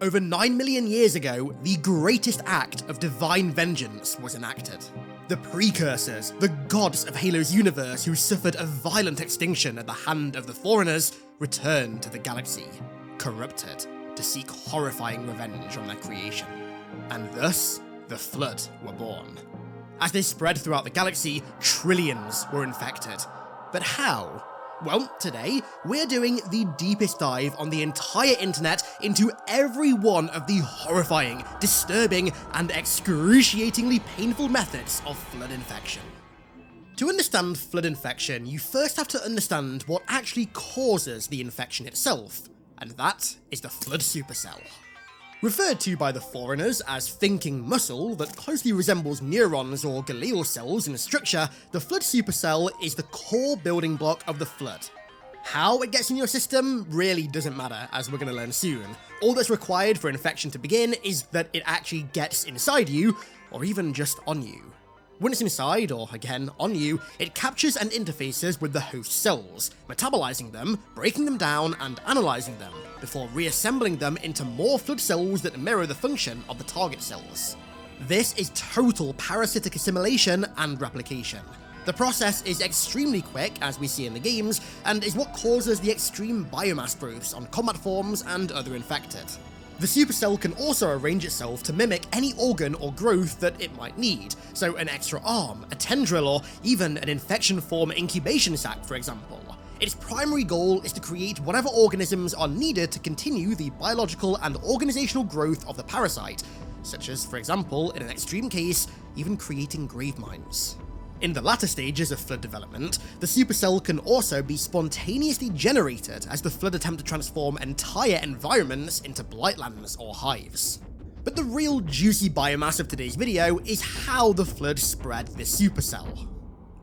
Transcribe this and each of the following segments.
Over 9 million years ago, the greatest act of divine vengeance was enacted. The precursors, the gods of Halo's universe who suffered a violent extinction at the hand of the Foreigners, returned to the galaxy, corrupted, to seek horrifying revenge on their creation. And thus, the Flood were born. As they spread throughout the galaxy, trillions were infected. But how? Well, today, we're doing the deepest dive on the entire internet into every one of the horrifying, disturbing, and excruciatingly painful methods of flood infection. To understand flood infection, you first have to understand what actually causes the infection itself, and that is the flood supercell. Referred to by the Foreigners as thinking muscle that closely resembles neurons or glial cells in structure, the flood supercell is the core building block of the flood. How it gets in your system really doesn't matter, as we're going to learn soon. All that's required for infection to begin is that it actually gets inside you, or even just on you. When it's inside, or again, on you, it captures and interfaces with the host cells, metabolizing them, breaking them down, and analyzing them, before reassembling them into more flood cells that mirror the function of the target cells. This is total parasitic assimilation and replication. The process is extremely quick, as we see in the games, and is what causes the extreme biomass growths on combat forms and other infected. The supercell can also arrange itself to mimic any organ or growth that it might need, so an extra arm, a tendril, or even an infection form incubation sac, for example. Its primary goal is to create whatever organisms are needed to continue the biological and organizational growth of the parasite, such as, for example, in an extreme case, even creating graveminds. In the latter stages of flood development, the supercell can also be spontaneously generated as the flood attempt to transform entire environments into Blightlands or hives. But the real juicy biomass of today's video is how the flood spread this supercell.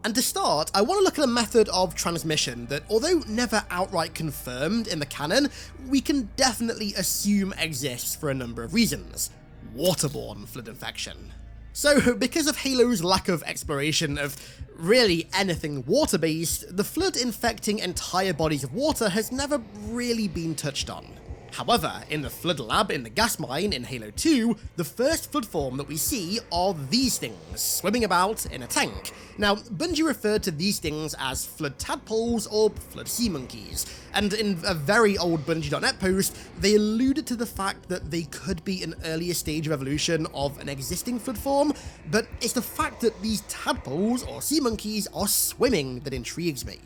And to start, I want to look at a method of transmission that, although never outright confirmed in the canon, we can definitely assume exists for a number of reasons. Waterborne flood infection. So, because of Halo's lack of exploration of really anything water-based, the flood infecting entire bodies of water has never really been touched on. However, in the flood lab in the gas mine in Halo 2, the first flood form that we see are these things, swimming about in a tank. Now, Bungie referred to these things as flood tadpoles or flood sea monkeys, and in a very old Bungie.net post, they alluded to the fact that they could be an earlier stage of evolution of an existing flood form, but it's the fact that these tadpoles or sea monkeys are swimming that intrigues me.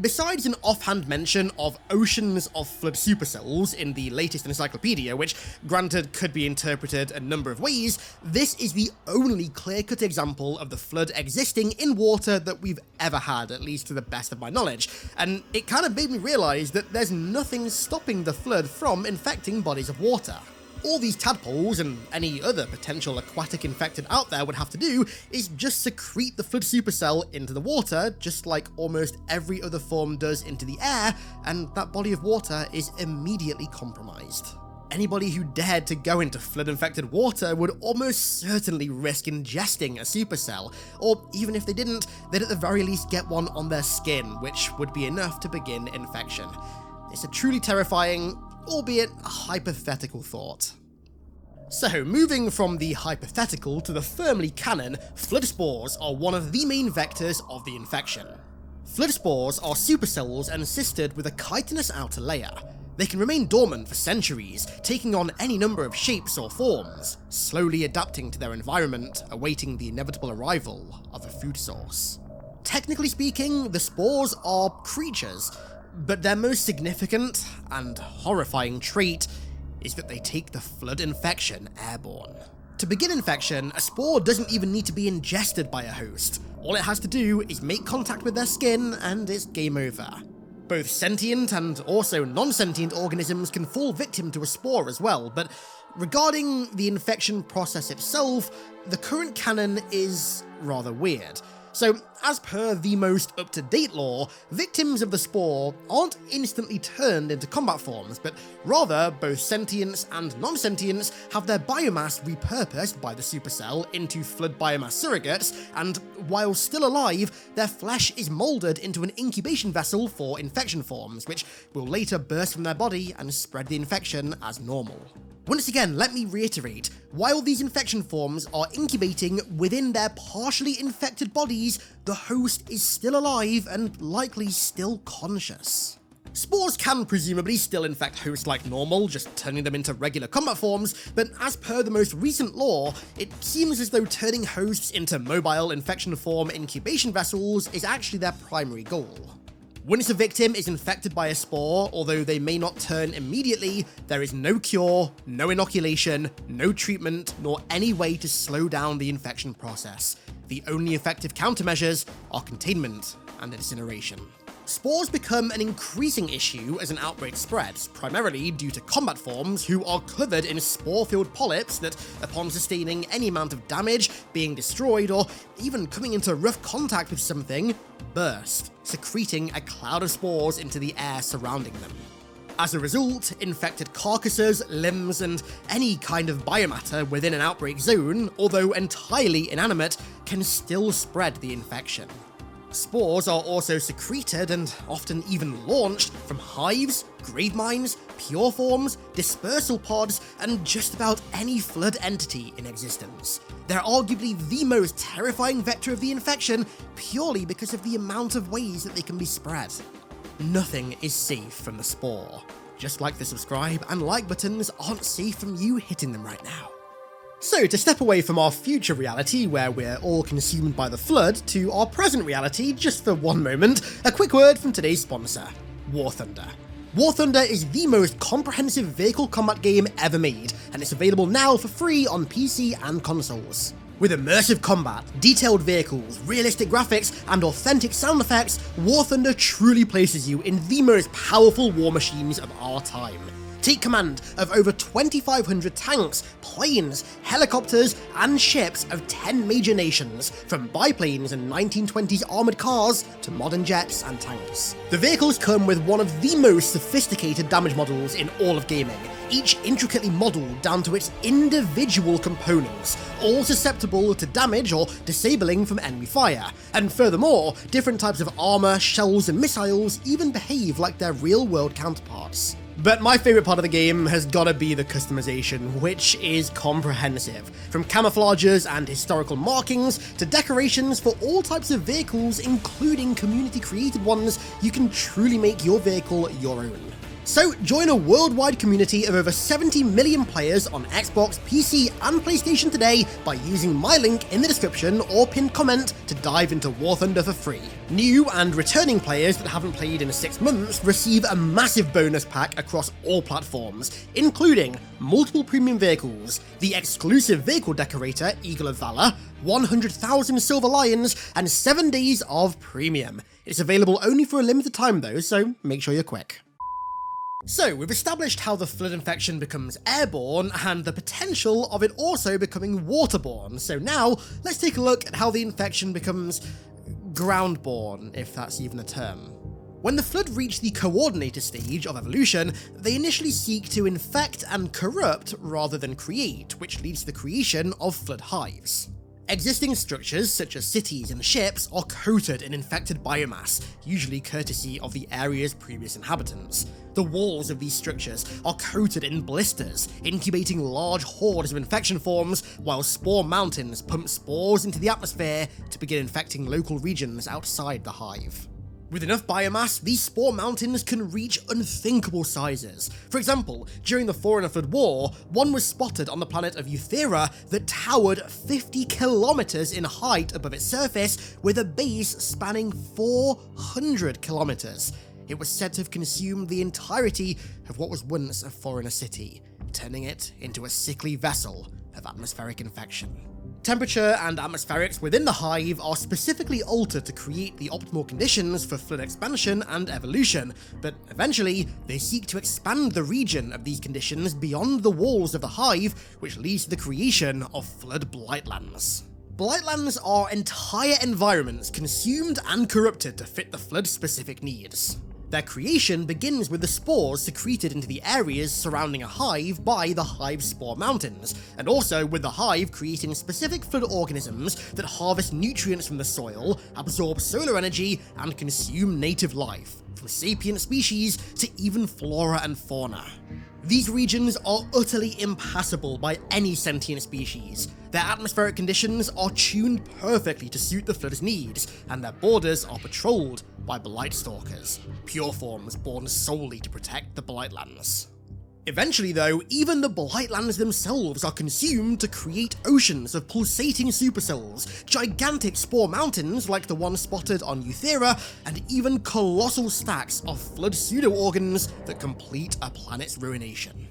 Besides an offhand mention of oceans of flood supercells in the latest encyclopedia, which granted could be interpreted a number of ways, this is the only clear-cut example of the flood existing in water that we've ever had, at least to the best of my knowledge, and it kind of made me realise that there's nothing stopping the flood from infecting bodies of water. All these tadpoles and any other potential aquatic infected out there would have to do is just secrete the flood supercell into the water, just like almost every other form does into the air, and that body of water is immediately compromised. Anybody who dared to go into flood-infected water would almost certainly risk ingesting a supercell, or even if they didn't, they'd at the very least get one on their skin, which would be enough to begin infection. It's a truly terrifying, albeit a hypothetical thought. So, moving from the hypothetical to the firmly canon, flood spores are one of the main vectors of the infection. Flood spores are supercells encysted with a chitinous outer layer. They can remain dormant for centuries, taking on any number of shapes or forms, slowly adapting to their environment, awaiting the inevitable arrival of a food source. Technically speaking, the spores are creatures, but their most significant and horrifying trait is that they take the flood infection airborne. To begin infection, a spore doesn't even need to be ingested by a host. All it has to do is make contact with their skin and it's game over. Both sentient and also non-sentient organisms can fall victim to a spore as well, but regarding the infection process itself, the current canon is rather weird. So, as per the most up-to-date lore, victims of the spore aren't instantly turned into combat forms, but rather both sentients and non-sentients have their biomass repurposed by the supercell into flood biomass surrogates, and while still alive, their flesh is moulded into an incubation vessel for infection forms, which will later burst from their body and spread the infection as normal. Once again, let me reiterate, while these infection forms are incubating within their partially infected bodies, the host is still alive and likely still conscious. Spores can presumably still infect hosts like normal, just turning them into regular combat forms, but as per the most recent lore, it seems as though turning hosts into mobile infection form incubation vessels is actually their primary goal. Once a victim is infected by a spore, although they may not turn immediately, there is no cure, no inoculation, no treatment, nor any way to slow down the infection process. The only effective countermeasures are containment and incineration. Spores become an increasing issue as an outbreak spreads, primarily due to combat forms who are covered in spore-filled polyps that, upon sustaining any amount of damage, being destroyed, or even coming into rough contact with something, burst, secreting a cloud of spores into the air surrounding them. As a result, infected carcasses, limbs, and any kind of biomatter within an outbreak zone, although entirely inanimate, can still spread the infection. Spores are also secreted and often even launched from hives, grave mines, pure forms, dispersal pods, and just about any flood entity in existence. They're arguably the most terrifying vector of the infection purely because of the amount of ways that they can be spread. Nothing is safe from the spore, just like the subscribe and like buttons aren't safe from you hitting them right now. So, to step away from our future reality where we're all consumed by the flood to our present reality just for one moment, a quick word from today's sponsor, War Thunder. War Thunder is the most comprehensive vehicle combat game ever made, and it's available now for free on PC and consoles. With immersive combat, detailed vehicles, realistic graphics, and authentic sound effects, War Thunder truly places you in the most powerful war machines of our time. Take command of over 2,500 tanks, planes, helicopters, and ships of 10 major nations, from biplanes and 1920s armoured cars to modern jets and tanks. The vehicles come with one of the most sophisticated damage models in all of gaming, each intricately modelled down to its individual components, all susceptible to damage or disabling from enemy fire. And furthermore, different types of armour, shells, and missiles even behave like their real-world counterparts. But my favourite part of the game has gotta be the customization, which is comprehensive. From camouflages and historical markings to decorations for all types of vehicles, including community-created ones, you can truly make your vehicle your own. So join a worldwide community of over 70 million players on Xbox, PC, and PlayStation today by using my link in the description or pinned comment to dive into War Thunder for free. New and returning players that haven't played in 6 months receive a massive bonus pack across all platforms, including multiple premium vehicles, the exclusive vehicle decorator Eagle of Valor, 100,000 Silver Lions, and 7 days of premium. It's available only for a limited time though, so make sure you're quick. So, we've established how the flood infection becomes airborne, and the potential of it also becoming waterborne, so now, let's take a look at how the infection becomes groundborne, if that's even a term. When the flood reach the coordinator stage of evolution, they initially seek to infect and corrupt rather than create, which leads to the creation of flood hives. Existing structures, such as cities and ships, are coated in infected biomass, usually courtesy of the area's previous inhabitants. The walls of these structures are coated in blisters, incubating large hordes of infection forms, while spore mountains pump spores into the atmosphere to begin infecting local regions outside the hive. With enough biomass, these spore mountains can reach unthinkable sizes. For example, during the Foreigner Flood War, one was spotted on the planet of Euthera that towered 50 kilometers in height above its surface, with a base spanning 400 kilometers. It was said to have consumed the entirety of what was once a foreigner city, turning it into a sickly vessel of atmospheric infection. Temperature and atmospherics within the hive are specifically altered to create the optimal conditions for flood expansion and evolution, but eventually they seek to expand the region of these conditions beyond the walls of the hive, which leads to the creation of flood Blightlands. Blightlands are entire environments consumed and corrupted to fit the flood's specific needs. Their creation begins with the spores secreted into the areas surrounding a hive by the hive's spore mountains, and also with the hive creating specific flood organisms that harvest nutrients from the soil, absorb solar energy, and consume native life. from sapient species to even flora and fauna. These regions are utterly impassable by any sentient species. Their atmospheric conditions are tuned perfectly to suit the Flood's needs, and their borders are patrolled by Blightstalkers, pure forms born solely to protect the Blightlands. Eventually though, even the Blightlands themselves are consumed to create oceans of pulsating supercells, gigantic spore mountains like the one spotted on Euthera, and even colossal stacks of Flood pseudo-organs that complete a planet's ruination.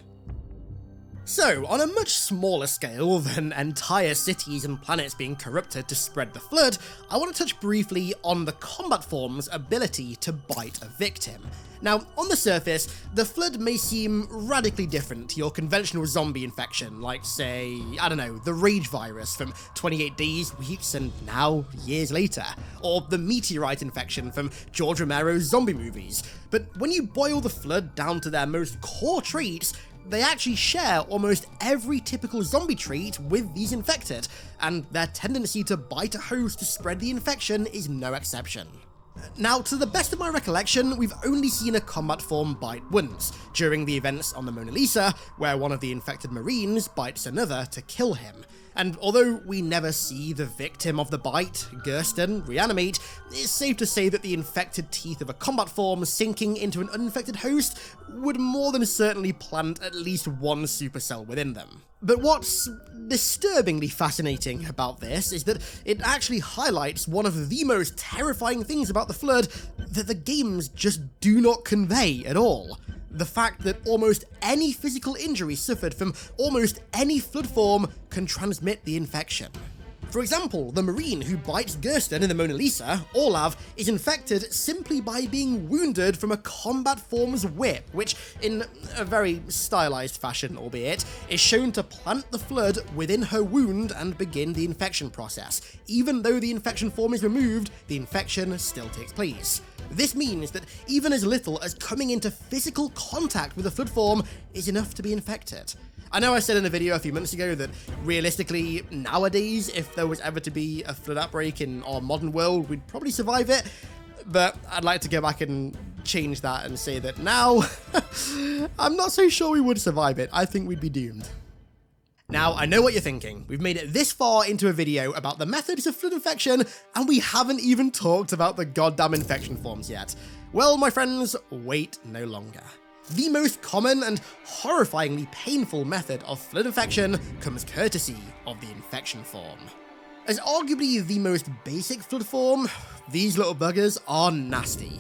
So, on a much smaller scale than entire cities and planets being corrupted to spread the Flood, I want to touch briefly on the combat form's ability to bite a victim. Now, on the surface, the Flood may seem radically different to your conventional zombie infection, like, say, I don't know, the Rage virus from 28 days, weeks, and now years later, or the meteorite infection from George Romero's zombie movies. But when you boil the Flood down to their most core traits, they actually share almost every typical zombie trait with these infected, and their tendency to bite a host to spread the infection is no exception. Now, to the best of my recollection, we've only seen a combat form bite once, during the events on the Mona Lisa, where one of the infected Marines bites another to kill him. And although we never see the victim of the bite, Grafton, reanimate, it's safe to say that the infected teeth of a combat form sinking into an uninfected host would more than certainly plant at least one supercell within them. But what's disturbingly fascinating about this is that it actually highlights one of the most terrifying things about the Flood that the games just do not convey at all. The fact that almost any physical injury suffered from almost any Flood form can transmit the infection. For example, the Marine who bites Grafton in the Mona Lisa, Olav, is infected simply by being wounded from a combat form's whip, which, in a very stylized fashion albeit, is shown to plant the Flood within her wound and begin the infection process. Even though the infection form is removed, the infection still takes place. This means that even as little as coming into physical contact with a Flood form is enough to be infected. I know I said in a video a few months ago that realistically, nowadays, if there was ever to be a Flood outbreak in our modern world, we'd probably survive it, but I'd like to go back and change that and say that now, I'm not so sure we would survive it. I think we'd be doomed. Now, I know what you're thinking. We've made it this far into a video about the methods of Flood infection, and we haven't even talked about the goddamn infection forms yet. Well, my friends, wait no longer. The most common and horrifyingly painful method of Flood infection comes courtesy of the infection form. As arguably the most basic Flood form, these little buggers are nasty.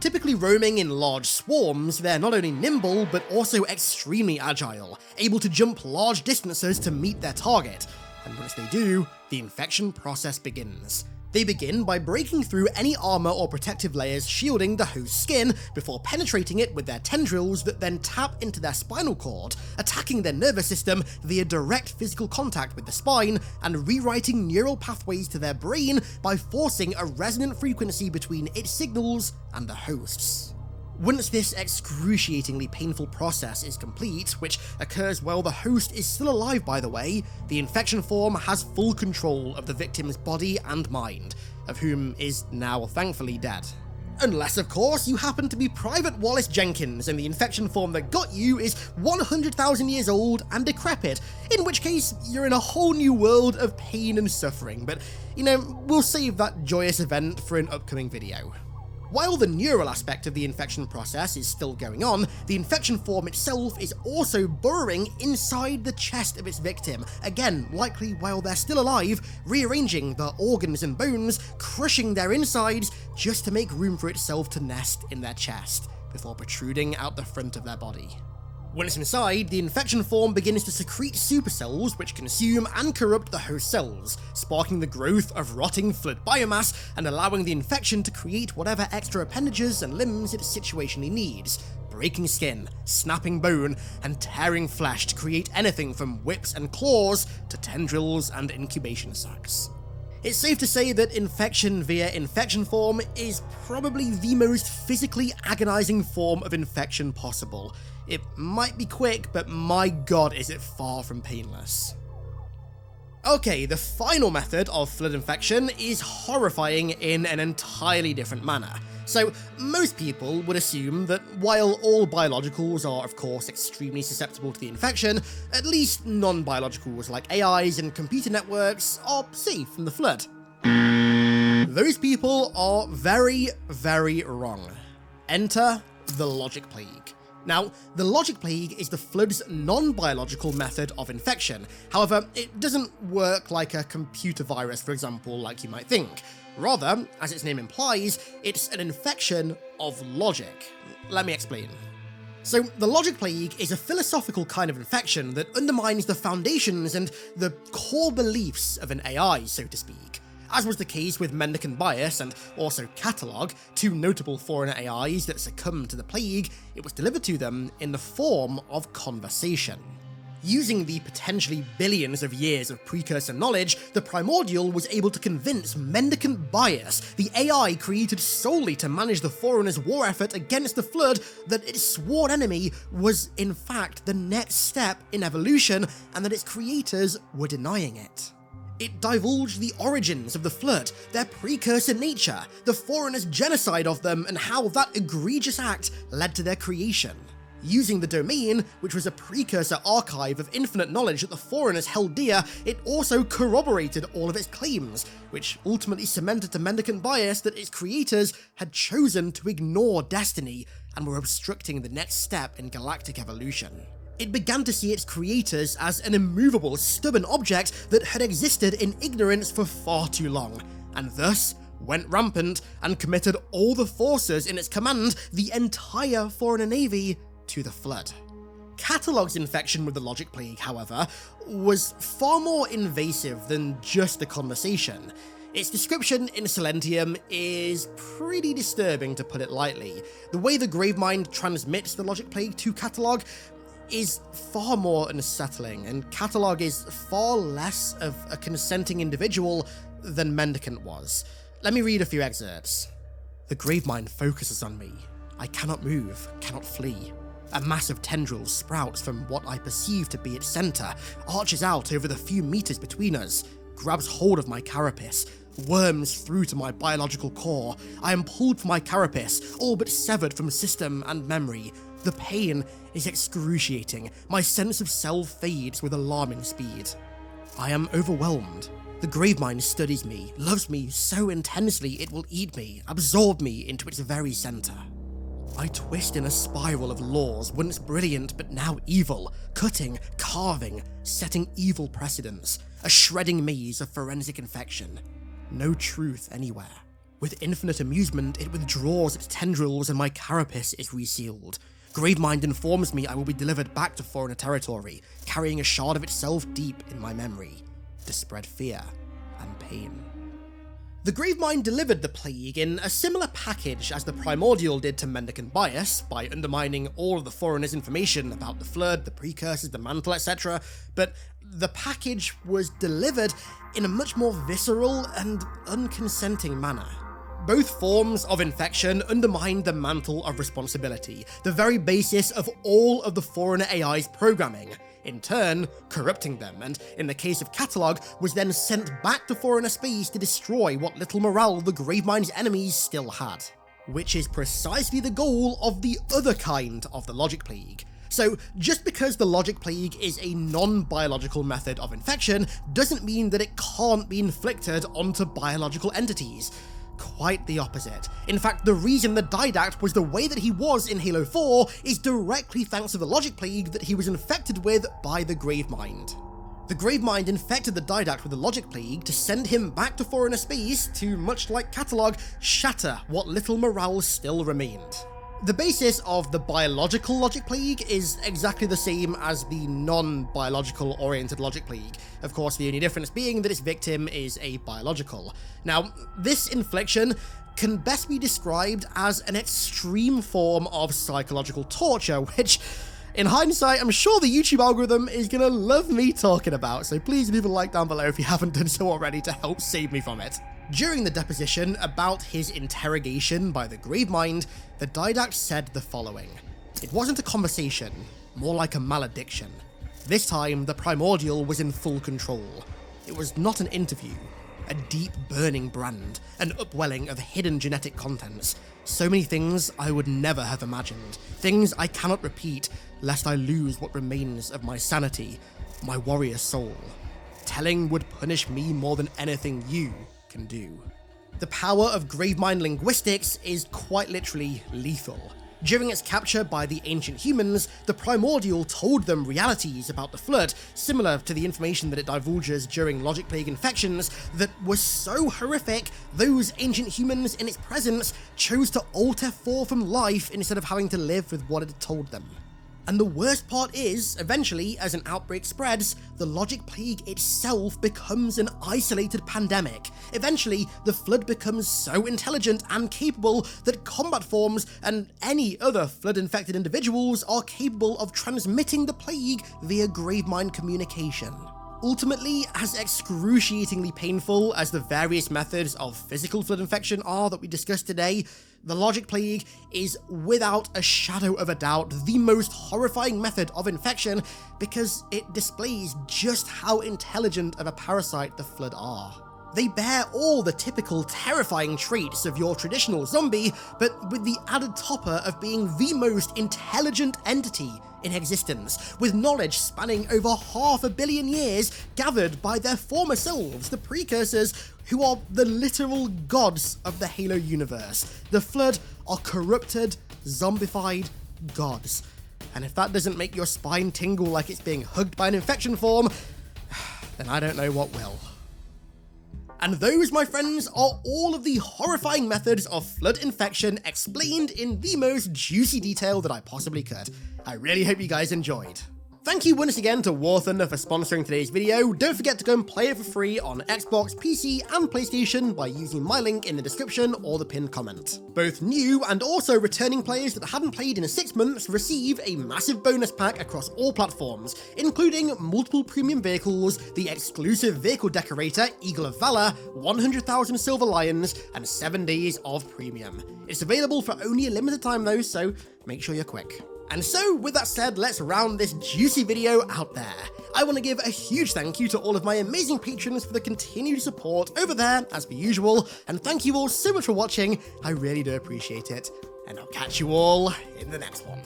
Typically roaming in large swarms, they're not only nimble, but also extremely agile, able to jump large distances to meet their target, and once they do, the infection process begins. They begin by breaking through any armor or protective layers shielding the host's skin before penetrating it with their tendrils that then tap into their spinal cord, attacking their nervous system via direct physical contact with the spine and rewriting neural pathways to their brain by forcing a resonant frequency between its signals and the host's. Once this excruciatingly painful process is complete, which occurs while the host is still alive by the way, the infection form has full control of the victim's body and mind, of whom is now thankfully dead. Unless, of course, you happen to be Private Wallace Jenkins and the infection form that got you is 100,000 years old and decrepit, in which case you're in a whole new world of pain and suffering, but, you know, we'll save that joyous event for an upcoming video. While the neural aspect of the infection process is still going on, the infection form itself is also burrowing inside the chest of its victim, again, likely while they're still alive, rearranging the organs and bones, crushing their insides, just to make room for itself to nest in their chest, before protruding out the front of their body. Once inside, the infection form begins to secrete supercells which consume and corrupt the host cells, sparking the growth of rotting Flood biomass and allowing the infection to create whatever extra appendages and limbs it situationally needs, breaking skin, snapping bone, and tearing flesh to create anything from whips and claws to tendrils and incubation sacs. It's safe to say that infection via infection form is probably the most physically agonizing form of infection possible. It might be quick, but my god is it far from painless. Okay, the final method of Flood infection is horrifying in an entirely different manner. So most people would assume that while all biologicals are of course extremely susceptible to the infection, at least non-biologicals like AIs and computer networks are safe from the Flood. Those people are very, very wrong. Enter the Logic Plague. Now, the Logic Plague is the Flood's non-biological method of infection. However, it doesn't work like a computer virus, for example, like you might think. Rather, as its name implies, it's an infection of logic. Let me explain. So, the Logic Plague is a philosophical kind of infection that undermines the foundations and the core beliefs of an AI, so to speak. As was the case with Mannequin Bias and also Catalog, two notable foreigner AIs that succumbed to the plague, it was delivered to them in the form of conversation. Using the potentially billions of years of precursor knowledge, the Primordial was able to convince Mendicant Bias, the AI created solely to manage the Forerunners' war effort against the Flood, that its sworn enemy was in fact the next step in evolution and that its creators were denying it. It divulged the origins of the Flood, their precursor nature, the Forerunners' genocide of them, and how that egregious act led to their creation. Using the domain, which was a precursor archive of infinite knowledge that the Forerunners held dear, it also corroborated all of its claims, which ultimately cemented to Mendicant Bias that its creators had chosen to ignore destiny and were obstructing the next step in galactic evolution. It began to see its creators as an immovable, stubborn object that had existed in ignorance for far too long, and thus went rampant and committed all the forces in its command, the entire Foreigner Navy, to the Flood. Catalog's infection with the Logic Plague, however, was far more invasive than just a conversation. Its description in Silentium is pretty disturbing, to put it lightly. The way the Gravemind transmits the Logic Plague to Catalog is far more unsettling, and Catalog is far less of a consenting individual than Mendicant was. Let me read a few excerpts. The Gravemind focuses on me. I cannot move, cannot flee. A mass of tendrils sprouts from what I perceive to be its center, arches out over the few meters between us, grabs hold of my carapace, worms through to my biological core. I am pulled from my carapace, all but severed from system and memory. The pain is excruciating. My sense of self fades with alarming speed. I am overwhelmed. The Gravemind studies me, loves me so intensely it will eat me, absorb me into its very center. I twist in a spiral of laws, once brilliant but now evil, cutting, carving, setting evil precedents, a shredding maze of forensic infection. No truth anywhere. With infinite amusement, it withdraws its tendrils and my carapace is resealed. Gravemind informs me I will be delivered back to Foreigner territory, carrying a shard of itself deep in my memory, to spread fear and pain. The Gravemind delivered the plague in a similar package as the Primordial did to Mendicant Bias, by undermining all of the Foreigners' information about the Flood, the precursors, the mantle, etc., but the package was delivered in a much more visceral and unconsenting manner. Both forms of infection undermined the mantle of responsibility, the very basis of all of the Foreigner AI's programming, in turn corrupting them, and in the case of Catalog, was then sent back to Foreigner space to destroy what little morale the Gravemind's enemies still had. Which is precisely the goal of the other kind of the Logic Plague. So, just because the Logic Plague is a non-biological method of infection, doesn't mean that it can't be inflicted onto biological entities. Quite the opposite. In fact, the reason the Didact was the way that he was in Halo 4 is directly thanks to the Logic Plague that he was infected with by the Gravemind. The Gravemind infected the Didact with the Logic Plague to send him back to Foreigner space to, much like Catalog, shatter what little morale still remained. The basis of the biological Logic Plague is exactly the same as the non-biological oriented Logic Plague, of course the only difference being that its victim is a biological. Now, this infliction can best be described as an extreme form of psychological torture, which, in hindsight, I'm sure the YouTube algorithm is gonna love me talking about, so please leave a like down below if you haven't done so already to help save me from it. During the deposition about his interrogation by the Gravemind, the Didact said the following. It wasn't a conversation, more like a malediction. This time, the Primordial was in full control. It was not an interview. a deep burning brand, an upwelling of hidden genetic contents. So many things I would never have imagined, things I cannot repeat lest I lose what remains of my sanity, my warrior soul. Telling would punish me more than anything you can do. The power of Gravemind linguistics is quite literally lethal. During its capture by the ancient humans, the Primordial told them realities about the Flood, similar to the information that it divulges during Logic Plague infections, that was so horrific, those ancient humans in its presence chose to alter form from life instead of having to live with what it had told them. And the worst part is, eventually, as an outbreak spreads, the Logic Plague itself becomes an isolated pandemic. Eventually, the Flood becomes so intelligent and capable that combat forms and any other Flood-infected individuals are capable of transmitting the plague via Gravemind communication. Ultimately, as excruciatingly painful as the various methods of physical Flood infection are that we discussed today, the Logic Plague is without a shadow of a doubt the most horrifying method of infection because it displays just how intelligent of a parasite the Flood are. They bear all the typical terrifying traits of your traditional zombie, but with the added topper of being the most intelligent entity in existence, with knowledge spanning over 500 million years gathered by their former selves, the precursors, who are the literal gods of the Halo universe. The Flood are corrupted, zombified gods. And if that doesn't make your spine tingle like it's being hugged by an infection form, then I don't know what will. And those, my friends, are all of the horrifying methods of Flood infection explained in the most juicy detail that I possibly could. I really hope you guys enjoyed. Thank you once again to War Thunder for sponsoring today's video. Don't forget to go and play it for free on Xbox, PC, and PlayStation by using my link in the description or the pinned comment. Both new and also returning players that haven't played in 6 months receive a massive bonus pack across all platforms, including multiple premium vehicles, the exclusive vehicle decorator Eagle of Valor, 100,000 Silver Lions, and 7 days of premium. It's available for only a limited time though, so make sure you're quick. And so, with that said, let's round this juicy video out there. I want to give a huge thank you to all of my amazing patrons for the continued support over there, as per usual, and thank you all so much for watching. I really do appreciate it, and I'll catch you all in the next one.